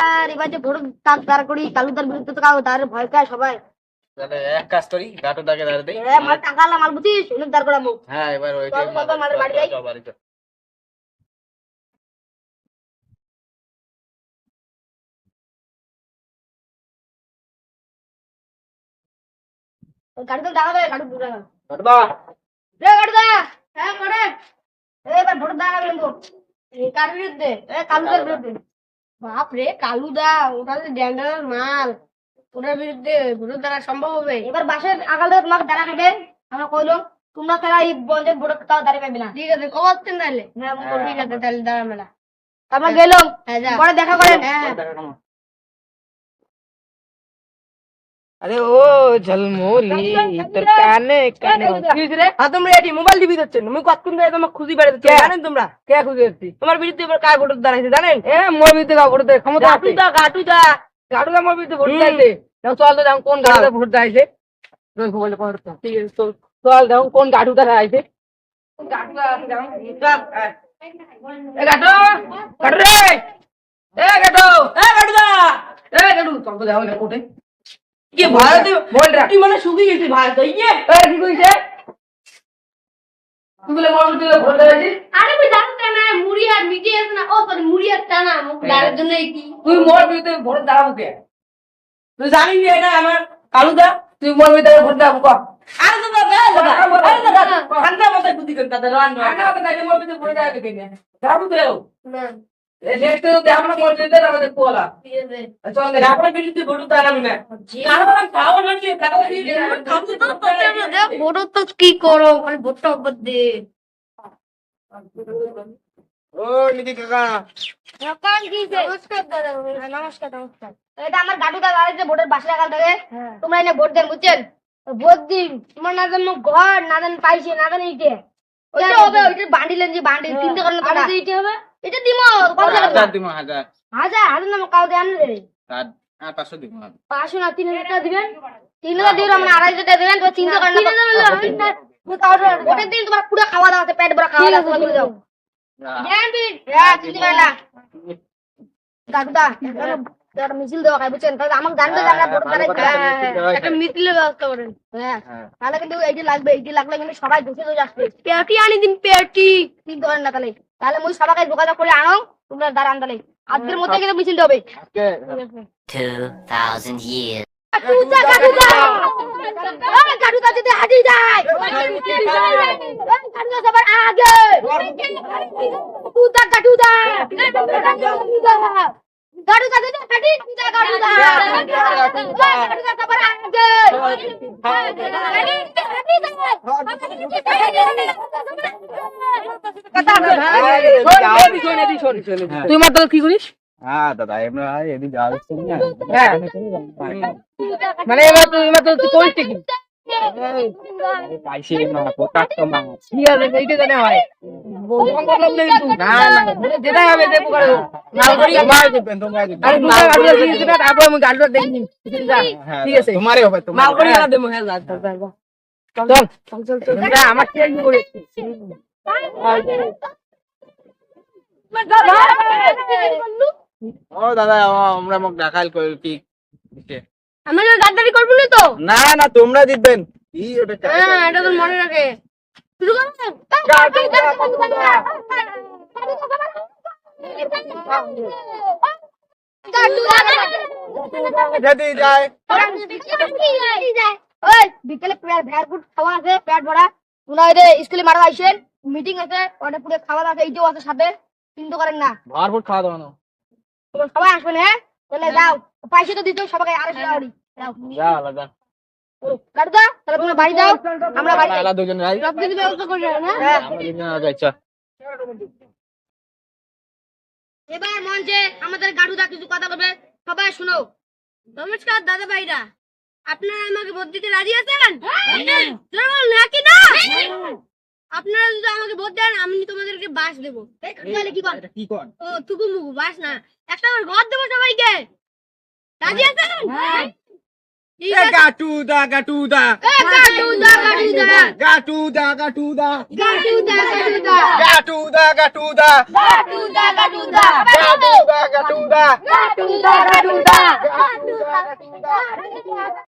আর এবার যে ভোট তাক দাঁড় করি তালুকদার বিরুদ্ধে তো কাউ তার ভয় পায় সবাই। তাহলে এক কাজ করি, গাটুদাকে দাঁড় দেই। মাল টাকা মাল বুঝিস অনেক দাঁড় করাবো। হ্যাঁ, এবার ওইটাই মালের বাড়ি যাই। বাড়িতে গাড়ি তো দাঁড়াবে গাড়ি দূরে গাটুদা। রে গাড়িদা। হ্যাঁ করে এবার ভোট দাঁড়াবে কিন্তু কার বিরুদ্ধে? কালুদার বিরুদ্ধে। বাপ রে কালুদা ওটা যে ড্যান্ডারের মাল, ওটার বিরুদ্ধে ভোট দাঁড়া সম্ভব হবে? এবার বাসের আগালে তোমাকে দাঁড়া খাবে আমরা কইলো তোমরা তারা এই বন্ধের ভোট তাও দাঁড়িয়ে পাবে না। ঠিক আছে কবার দিন তাহলে? হ্যাঁ ঠিক আছে তাহলে দাঁড়াবে না। আমরা গেলাম পরে দেখা করেন। হ্যাঁ अरे ओ झलमोली তোর কানে কানে কি রে? তোমরা এটি মোবাইল টিভি দেখছেন, আমি কতক্ষণ ধরে তোমাকে খুঁজি বেড়াতে জানেন? তোমরা কে খুঁজি যাচ্ছি? তোমার বিরুদ্ধে এবার কার ভোট দাঁড়াইছে জানেন? মোর বিরুদ্ধে কার ভোট দেয় ক্ষমতা আছে? গাটুদা মোর বিরুদ্ধে ভোট দাঁড়াইছে। চল তো দেখো কোন গাটুদা ভোট দাঁড়াইছে। ঠিক আছে চল দেখো কোন গাটুদা দাঁড়াইছে। গাটুদা এ গাটু গাটু রে এ গাটু গাটুদা গাটু চল তো যাও না কোটে কি ভারতে বল রা তুই মানে সুখী গেছিস ভারত ইয়ে কি কইছে তুই বলে মন দিলে ভোট দেছিস? আরে ভাই জানতে না মুড়ি আর মিটি আছে না, ও সরি মুড়ি আর টানা মুখ দাঁড়ের জন্য কি তুই মোর বিরুদ্ধে ভোট দাঁড়াবো কে? তুই জানিস যে এটা আমার কালুদা, তুই মোর বিরুদ্ধে ভোট দাঁড়াবো ক? আরে তো দাদা আরে দাদা ঠান্ডা মাথায় বুদ্ধি কর দাদা রান ঠান্ডা মাথায় তাইলে মোর বিরুদ্ধে ভোট দাঁড়াবে কে? দাঁড়াবো তো না এই নেক্সট তো আমরা মোর বিরুদ্ধে আমাদের কোলা ঠিক আছে চল দে আপনার বিরুদ্ধে ভোট দাঁড়াবি না কারণ খাওয়া হচ্ছে দাদা খাবো তো দেখ ভোট তো কি করো মানে ভোটটা উপর দে ও নিধি কাকা। নমস্কার কি নমস্কার দাদা নমস্কার নমস্কার। এটা আমার গাটুদা দাঁড়িয়েছে ভোটের বাসে লাগাল থেকে। তোমরা এনে ভোট দেন বুঝছেন? ভোট দিন তোমার না জানো ঘর না জানো পাইছে না জানো ইটে ওইটা হবে ওইটা বান্ডিলেন যে বান্ডিল চিন্তা করেন না তো ইটে হবে এটা দিমো কত টাকা হাজার দিব, হাজার হাজার হাজার নাম কাউ দেন রে তার 500 দিব। 500 না 3000 টাকা দিবেন 3000 দিবেন আমরা 250 টাকা দিবেন তো চিন্তা করেন না ভোটের দিন তোমার পুরো খাওয়া দাওয়া আছে পেট ভরা খাওয়া দাওয়া করে দাও জ্ঞান দিন হ্যাঁ চিন্তা করেন না গাটুদা একটা মিছিল দেওয়া হয় বুঝছেন? তাহলে আমাকে জানতে জানা ভোট দাঁড়াই একটা মিছিলের ব্যবস্থা করেন। হ্যাঁ তাহলে কিন্তু এইটি লাগবে এইটি লাগলে কিন্তু সবাই বসে তো আসবে পেটি আনি দিন পেটি চিন্তা করেন না তাহলে তাহলে মুই সবাইকে যোগাযোগ করে আনো তোমরা দাঁড়ান তাহলে আজকের মধ্যে কিন্তু মিছিলটা হবে। 2000 years. গাটুদা গাটুদা গাটুদা যদি হাঁটি যায় গাটুদা সবার আগে গাটুদা গাটুদা গাটুদা যদি হাঁটি গাটুদা গাটুদা সবার আগে তুই মাত্র কি করিস? হ্যাঁ দাদা আমরা এদিকে যাচ্ছি না। হ্যাঁ মানে এবার তুই করিস কি? পাইছি না কোটা তো মাছ। ঠিক আছে এইটা জানে হয় সংকল্প নেই তুই না না যেটাই হবে দেখো করে নাল করি তোমার দিবেন, তোমার দিবেন। আরে তুই গাড়ি দিছিস না তারপর আমি গাড়িটা দেখিনি হ্যাঁ, ঠিক আছে তোমারই হবে, তোমার নাল করি না দেবো হ্যাঁ চল চল চল না আমার কি করে ও দাদা আমরা মুখ দেখাল করি কি আমরা গাদ্দারি করবো না তো? না না তোমরা দিবেন কি ওটা হ্যাঁ এটা তো মনে রাখে শুরু করো যদি যায় ওই বিকেলে ভ্যার ফুড খাওয়া আছে পেট ভরা তোমরা ওই স্কুলে মারা আইসেন মিটিং আছে ওটা পুরো খাওয়া দাওয়া আছে এইটাও আছে সাথে চিন্তা করেন না ভরপুর খাওয়া দাওয়া না। তোমরা সবাই আসবেন হ্যাঁ তাহলে যাও পয়সা তো দিতে সবাই 250 টাকা করে যাও যা আলাদা গাড়িদা তাহলে তোমরা বাড়ি যাও আমরা বাড়ি যাই আলাদা দুজন যাই। সব কিছু ব্যবস্থা করে হ্যাঁ আমরা দুজন যাই চল। এবার মঞ্চে আমাদের গাড়ুদা কিছু কথা বলবে সবাই শুনো। নমস্কার দাদা ভাইরা আপনারা আমাকে ভোট দিতে রাজি আছেন? নাকি না আপনারা যদি আমাকে ভোট দেন আমি তোমাদেরকে বাস দেবো। কি কর কি কর ও টুকু মুকু বাস না একটা আমার ঘর দেবো সবাইকে রাজি আছেন? গাটুদা গাটুদা গাটুদা গাটুদা গাটুদা গাটুদা গাটুদা গাটুদা গাটুদা গাটুদা গাটুদা গাটুদা গাটুদা গাটুদা গাটুদা গাটুদা